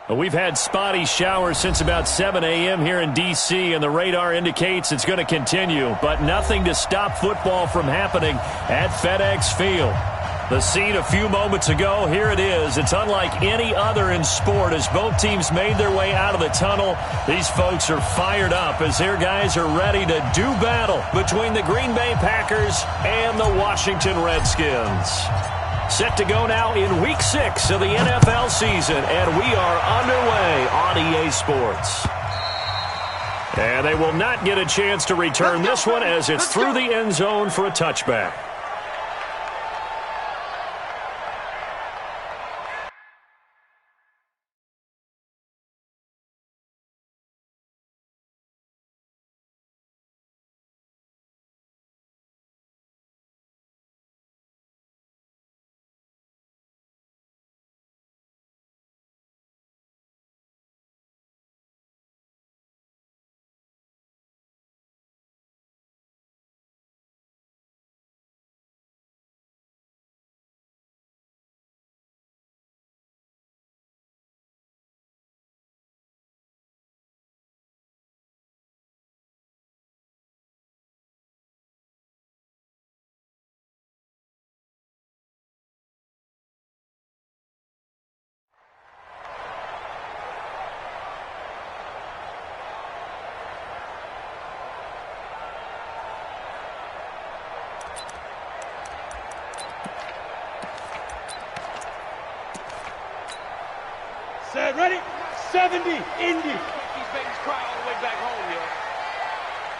Well, we've had spotty showers since about 7 a.m. here in D.C., and the radar indicates it's going to continue, but nothing to stop football from happening at FedEx Field. The scene a few moments ago, here it is. It's unlike any other in sport as both teams made their way out of the tunnel. These folks are fired up as their guys are ready to do battle between the Green Bay Packers and the Washington Redskins. Set to go now in Week 6 of the NFL season, and we are underway on EA Sports. And they will not get a chance to return this one as it's through the end zone for a touchback. Ready? 70, Indy. Make these babies cry all the way back home, yo.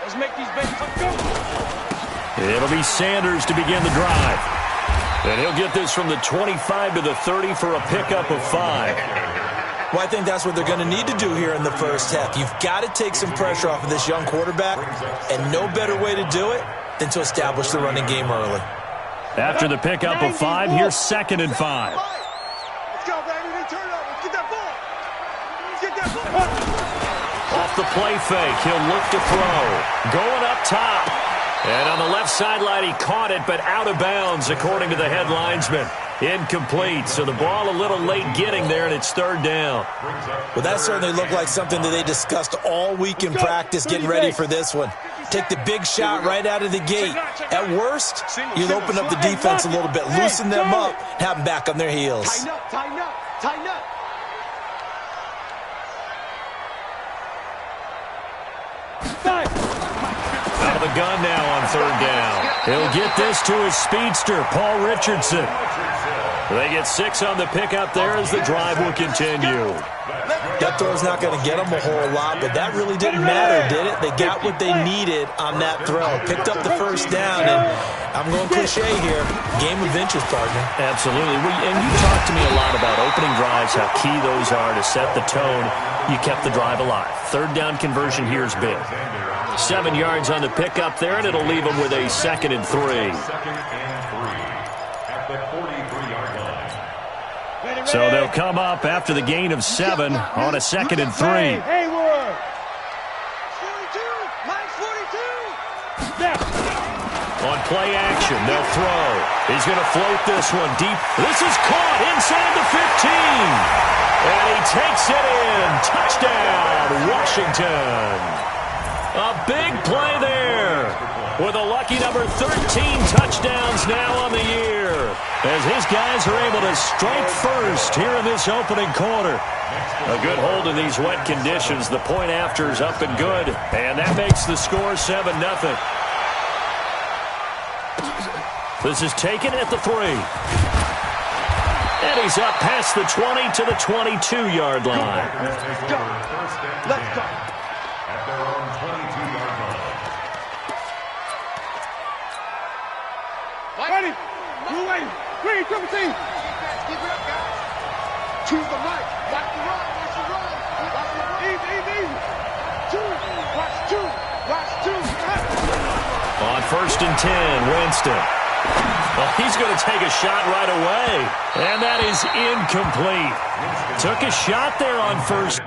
Let's make these babies go. It'll be Sanders to begin the drive. And he'll get this from the 25 to the 30 for a pickup of 5. Well, I think that's what they're going to need to do here in the first half. You've got to take some pressure off of this young quarterback, and no better way to do it than to establish the running game early. After the pickup of 5, here's 2nd and 5. Off the play fake, he'll look to throw. Going up top. And on the left sideline, he caught it, but out of bounds, according to the head linesman. Incomplete, so the ball a little late getting there, and it's 3rd down. Well, that certainly looked like something that they discussed all week in practice, getting ready for this one. Take the big shot right out of the gate. At worst, you'll open up the defense a little bit, loosen them up, have them back on their heels. Tighten up, tighten up, tighten up. Out of the gun now on 3rd down. He'll get this to his speedster, Paul Richardson. They get 6 on the pickup there as the drive will continue. That throw's not going to get them a whole lot, but that really didn't matter, did it? They got what they needed on that throw. Picked up the 1st down, and I'm going cliche here. Game of inches, partner. Absolutely. And you talked to me a lot about opening drives, how key those are to set the tone. You kept the drive alive. 3rd down conversion here is big. 7 yards on the pickup there, and it'll leave them with a 2nd and 3. So they'll come up after the gain of 7 on a 2nd and 3. On play action, they'll throw. He's going to float this one deep. This is caught inside the 15. And he takes it in. Touchdown, Washington. A big play there with a lucky number 13 touchdowns now on the year as his guys are able to strike first here in this opening quarter. A good hold in these wet conditions. The point after is up and good, and that makes the score 7-0. This is taken at the 3. And he's up past the 20 to the 22-yard line. Let's go. At their own 22-yard line. Ready? Move away. 3, 17. Keep it up, guys. Choose the right. Watch the run. Watch the run. Watch the run. Easy. 2. Watch 2. Watch 2. On 1st and 10, Winston. Well, he's going to take a shot right away. And that is incomplete. Took a shot there on 1st.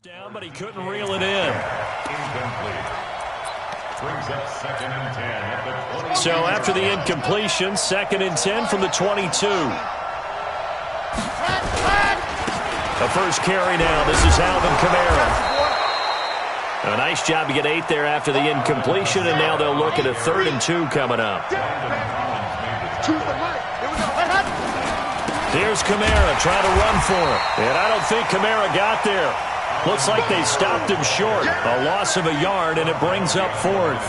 Down, but he couldn't reel it in. Incomplete. Brings up 2nd and 10 at the 20. So after the incompletion, 2nd and 10 from the 22. The first carry now. This is Alvin Kamara. A nice job to get 8 there after the incompletion, and now they'll look at a 3rd and 2 coming up. Here's Kamara trying to run for it. And I don't think Kamara got there. Looks like they stopped him short. A loss of a yard, and it brings up 4th.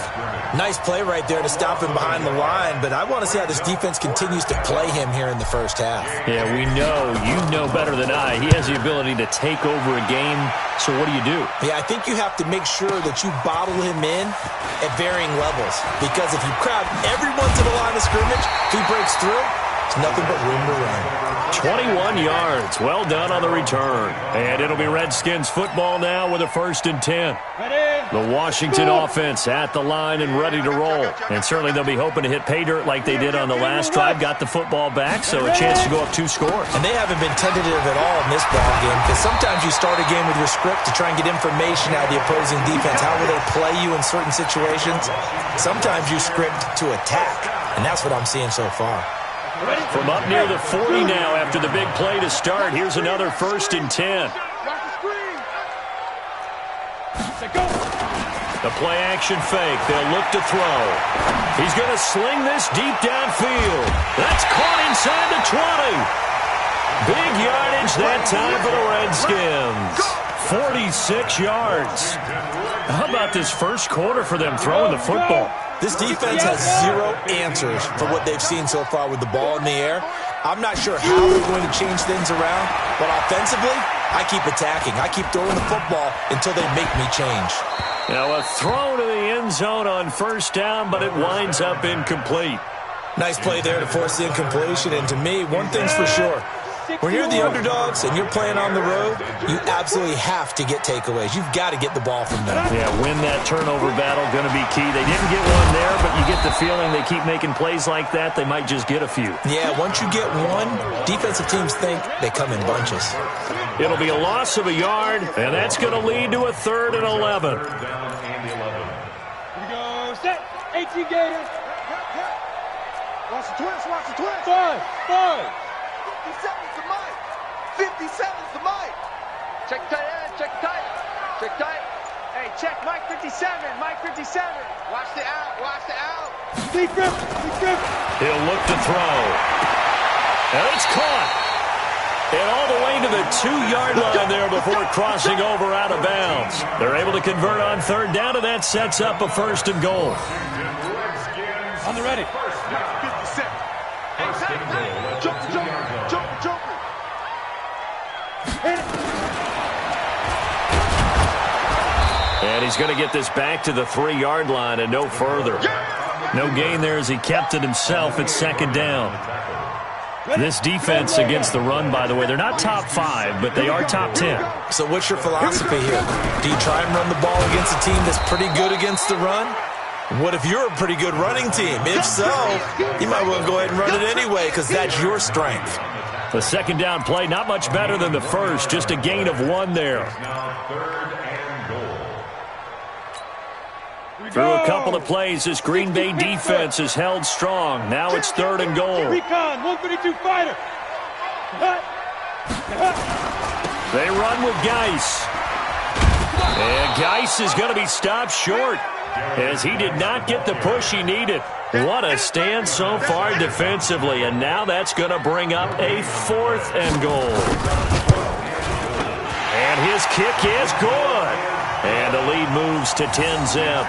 Nice play right there to stop him behind the line, but I want to see how this defense continues to play him here in the first half. Yeah, we know. You know better than I. He has the ability to take over a game, so what do you do? Yeah, I think you have to make sure that you bottle him in at varying levels, because if you crowd everyone to the line of scrimmage, if he breaks through, it's nothing but room to run. 21 yards. Well done on the return. And it'll be Redskins football now with a 1st and 10. The Washington offense at the line and ready to roll. And certainly they'll be hoping to hit pay dirt like they did on the last drive. Got the football back, so a chance to go up 2 scores. And they haven't been tentative at all in this ball game, because sometimes you start a game with your script to try and get information out of the opposing defense. How will they play you in certain situations? Sometimes you script to attack, and that's what I'm seeing so far. From up near the 40 now after the big play to start. Here's another 1st and 10. The play action fake. They'll look to throw. He's going to sling this deep downfield. That's caught inside the 20. Big yardage that time for the Redskins. 46 yards. How about this first quarter for them throwing the football? This defense has 0 answers for what they've seen so far with the ball in the air. I'm not sure how they're going to change things around, but offensively, I keep attacking. I keep throwing the football until they make me change. Now a throw to the end zone on 1st down, but it winds up incomplete. Nice play there to force the incompletion, and to me, one thing's for sure. When you're the underdogs and you're playing on the road, you absolutely have to get takeaways. You've got to get the ball from them. Yeah, win that turnover battle, going to be key. They didn't get one there, but you get the feeling they keep making plays like that, they might just get a few. Yeah, once you get one, defensive teams think they come in bunches. It'll be a loss of a yard, and that's going to lead to a 3rd and 11. Here we go. Set. 18 Gators. Watch the twist. Watch the twist. 5. 57's the mic. 57's the mic. Check tight end. Check tight. Check tight. Hey, check Mike 57. Mike 57. Watch the out. Watch the out. Steve Griffin. Steve Griffin. He'll look to throw. And it's caught. And all the way to the 2-yard line there before crossing over out of bounds. They're able to convert on 3rd down, and that sets up a 1st and goal. On the ready. 57. Jump. And he's going to get this back to the 3-yard line and no further. No gain there as he kept it himself at 2nd down. This defense against the run, by the way, they're not top 5, but they are top 10. So what's your philosophy here? Do you try and run the ball against a team that's pretty good against the run? What if you're a pretty good running team? If so, you might well go ahead and run it anyway, because that's your strength. The 2nd down play, not much better than the first, just a gain of 1 there. Through a couple of plays, this Green Bay defense is held strong. Now it's 3rd and goal. Recon, 152 fighter. They run with Geis. And Geis is going to be stopped short as he did not get the push he needed. What a stand so far defensively, and now that's going to bring up a 4th and goal. And his kick is good. And the lead moves to 10-zip.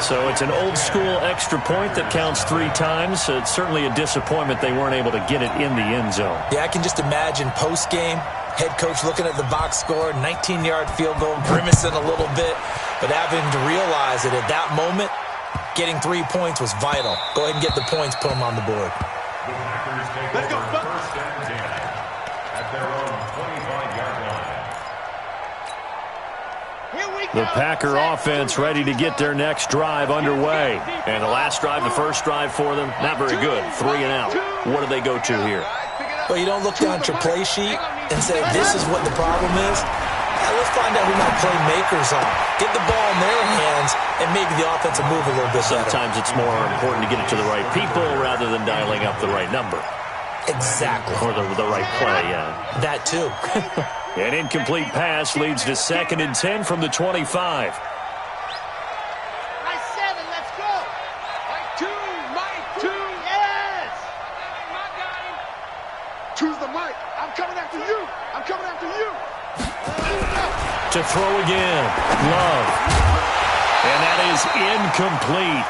So it's an old-school extra point that counts 3 times. So it's certainly a disappointment they weren't able to get it in the end zone. Yeah, I can just imagine post-game, head coach looking at the box score, 19-yard field goal, grimacing a little bit, but having to realize that at that moment, getting 3 points was vital. Go ahead and get the points, put them on the board. Let's go. 1st and 10 at their own 25-yard line. The Packer offense ready to get their next drive underway. And the last drive, the first drive for them, not very good. 3 and out. What do they go to here? Well, you don't look down at your play sheet and say, this is what the problem is. let's find out who my playmakers are. Get the ball in their hands, and maybe the offense will move a little bit better. Sometimes it's more important to get it to the right people rather than dialing up the right number. Exactly. Or the right play, yeah. That too. An incomplete pass leads to 2nd and 10 from the 25. To throw again. Love. And that is incomplete.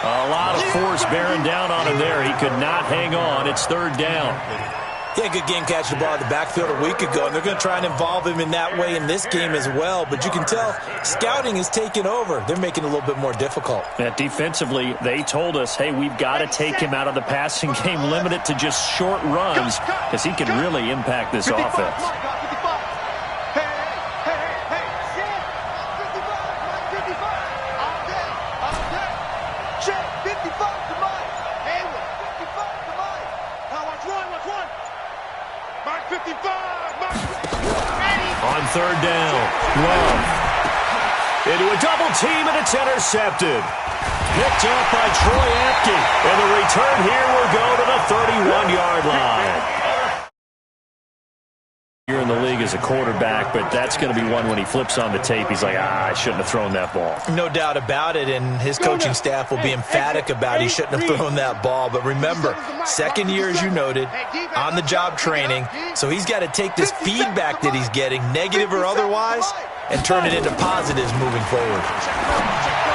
A lot of force bearing down on him there. He could not hang on. It's 3rd down. Yeah, good game catching the ball in the backfield a week ago, and they're going to try and involve him in that way in this game as well. But you can tell scouting is taking over. They're making it a little bit more difficult. Yeah, defensively, they told us, hey, we've got to take him out of the passing game, limit it to just short runs, because he can really impact this offense. On 3rd down, Love. Into a double team, and it's intercepted. Picked up by Troy Apke. And the return here will go to the 31-yard line. You're in the league as a quarterback, but that's going to be one when he flips on the tape. He's like, I shouldn't have thrown that ball. No doubt about it, and his coaching staff will be emphatic about he shouldn't have thrown that ball. But remember, second year, as you noted, on-the-job training, so he's got to take this feedback that he's getting, negative or otherwise, and turn it into positives moving forward.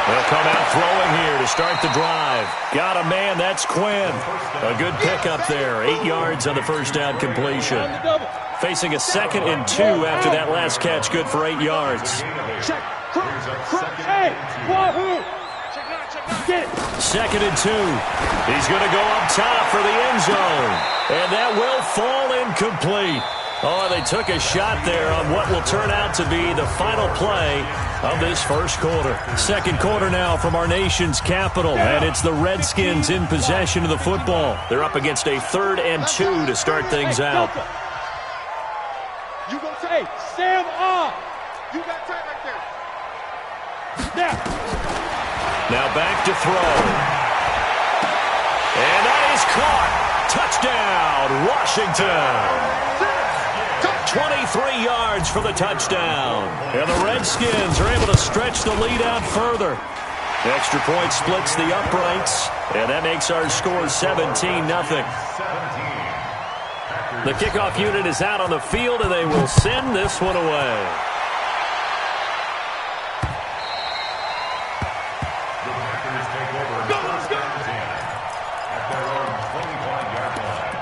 They'll come out throwing here to start the drive. Got a man, that's Quinn. A good pickup there, 8 yards on the first down completion. Facing a 2nd and 2 after that last catch, good for 8 yards. 2nd and 2. He's going to go up top for the end zone. And that will fall incomplete. Oh, they took a shot there on what will turn out to be the final play of this first quarter. Second quarter now from our nation's capital, and it's the Redskins in possession of the football. They're up against a 3rd and 2 to start things out. You go say, Sam off. You got time right there. Now back to throw. And that is caught. Touchdown, Washington. 23 yards for the touchdown. And the Redskins are able to stretch the lead out further. Extra point splits the uprights, and that makes our score 17-0. The kickoff unit is out on the field, and they will send this one away. The Packers take over first and 10 at their own 25-yard line.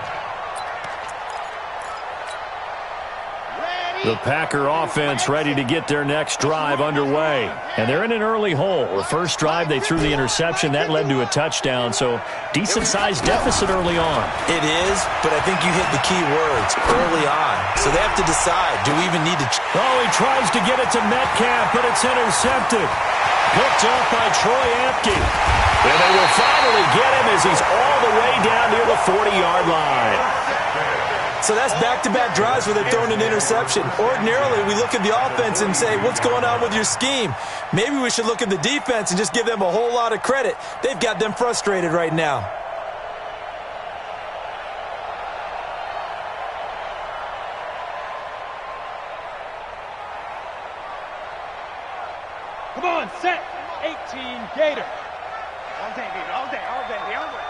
The Packer offense ready to get their next drive underway. And they're in an early hole. The first drive, they threw the interception. That led to a touchdown, so decent-sized deficit early on. It is, but I think you hit the key words, early on. So they have to decide, do we even need to... Oh, he tries to get it to Metcalf, but it's intercepted. Picked up by Troy Apke. And they will finally get him as he's all the way down near the 40-yard line. So that's back-to-back drives where they're throwing an interception. Ordinarily, we look at the offense and say, what's going on with your scheme? Maybe we should look at the defense and just give them a whole lot of credit. They've got them frustrated right now. Come on, set. 18 Gator. All day, baby. All day, all day. All day.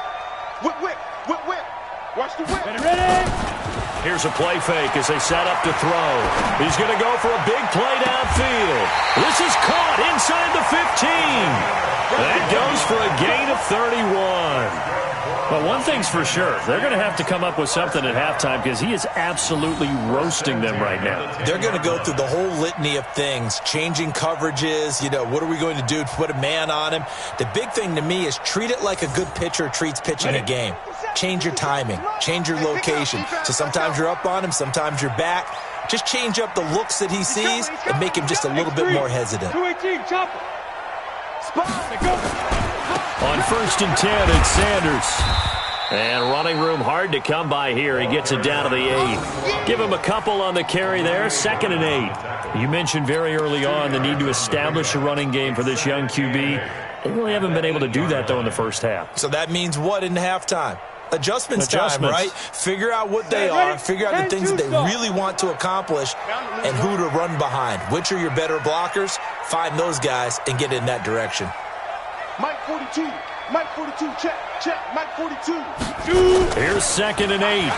Whip, whip, whip, whip. Watch the whip. Ready? Here's a play fake as they set up to throw. He's going to go for a big play downfield. This is caught inside the 15. That goes for a gain of 31. But one thing's for sure, they're going to have to come up with something at halftime because he is absolutely roasting them right now. They're going to go through the whole litany of things, changing coverages, what are we going to do to put a man on him? The big thing to me is treat it like a good pitcher treats pitching a game. Change your timing, change your location. So sometimes you're up on him, sometimes you're back. Just change up the looks that he sees and make him just a little bit more hesitant. 218, chopper. On 1st and 10, it's Sanders. And running room hard to come by here. He gets it down to the 8. Give him a couple on the carry there, 2nd and 8. You mentioned very early on the need to establish a running game for this young QB. They really haven't been able to do that, though, in the first half. So that means what in halftime? Adjustments time, right? Figure out what they are, figure out the things that they really want to accomplish, and who to run behind. Which are your better blockers? Find those guys and get in that direction. Mike 42, Mike 42, check, Mike 42. Here's 2nd and 8.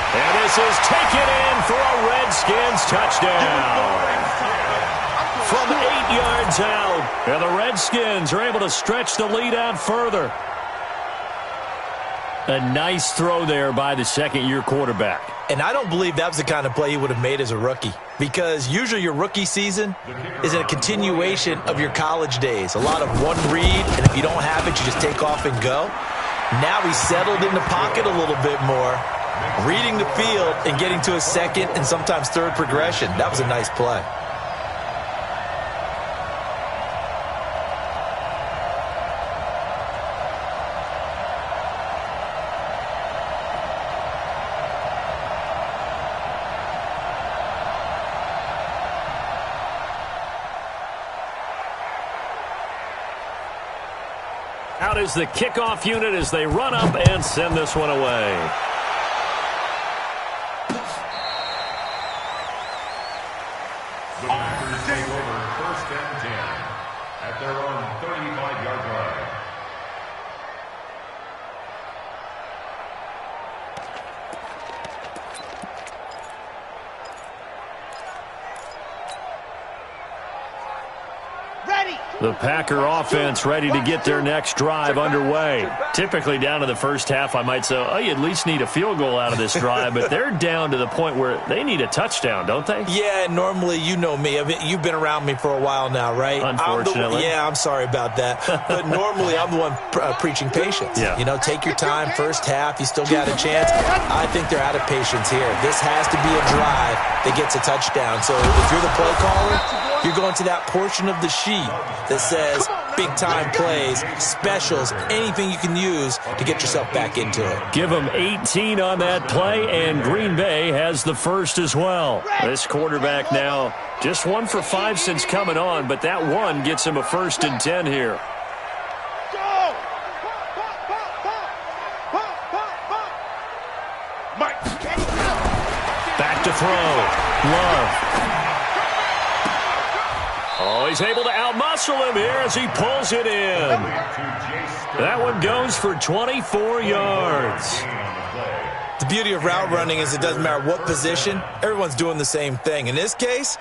And this is taken in for a Redskins touchdown. From 8 yards out, and the Redskins are able to stretch the lead out further. A nice throw there by the second-year quarterback. And I don't believe that was the kind of play he would have made as a rookie, because usually your rookie season is a continuation of your college days. A lot of one read, and if you don't have it, you just take off and go. Now he's settled in the pocket a little bit more, reading the field and getting to a second and sometimes third progression. That was a nice play. Out is the kickoff unit as they run up and send this one away. The Packers take over 1st and 10 at their own 35-yard line. The Packer offense ready to get their next drive underway. Typically down to the first half, I might say, oh, you at least need a field goal out of this drive, but they're down to the point where they need a touchdown, don't they? Yeah, normally, you know me. I mean, you've been around me for a while now, right? Unfortunately. I'm sorry about that. But normally, I'm the one preaching patience. Yeah. You know, take your time, first half, you still got a chance. I think they're out of patience here. This has to be a drive that gets a touchdown. So if you're the play caller, you're going to that portion of the sheet that says big-time plays, specials, anything you can use to get yourself back into it. Give them 18 on that play, and Green Bay has the first as well. This quarterback now just 1 for 5 since coming on, but that one gets him a 1st and 10 here. Back to throw. Love. Oh, he's able to outmuscle him here as he pulls it in. That one goes for 24 yards. The beauty of route running is it doesn't matter what position, everyone's doing the same thing. In this case,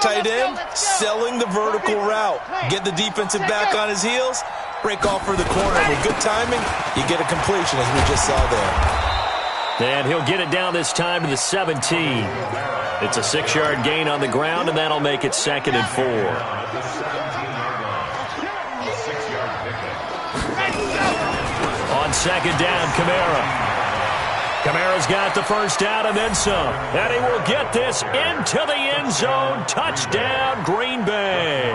tight end, selling the vertical route. Get the defensive back on his heels, break off for the corner. With good timing, you get a completion as we just saw there. And he'll get it down this time to the 17. It's a 6-yard gain on the ground, and that'll make it 2nd and 4. On 2nd down, Kamara's got the first down and then some. And he will get this into the end zone. Touchdown, Green Bay.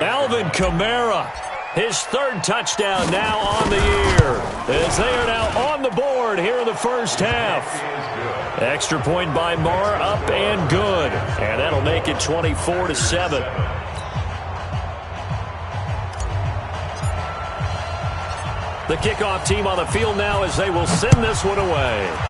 Alvin Kamara, his 3rd touchdown now on the year, as they are now on the board here in the first half. Extra point by Marr, up and good. And that'll make it 24-7. The kickoff team on the field now as they will send this one away.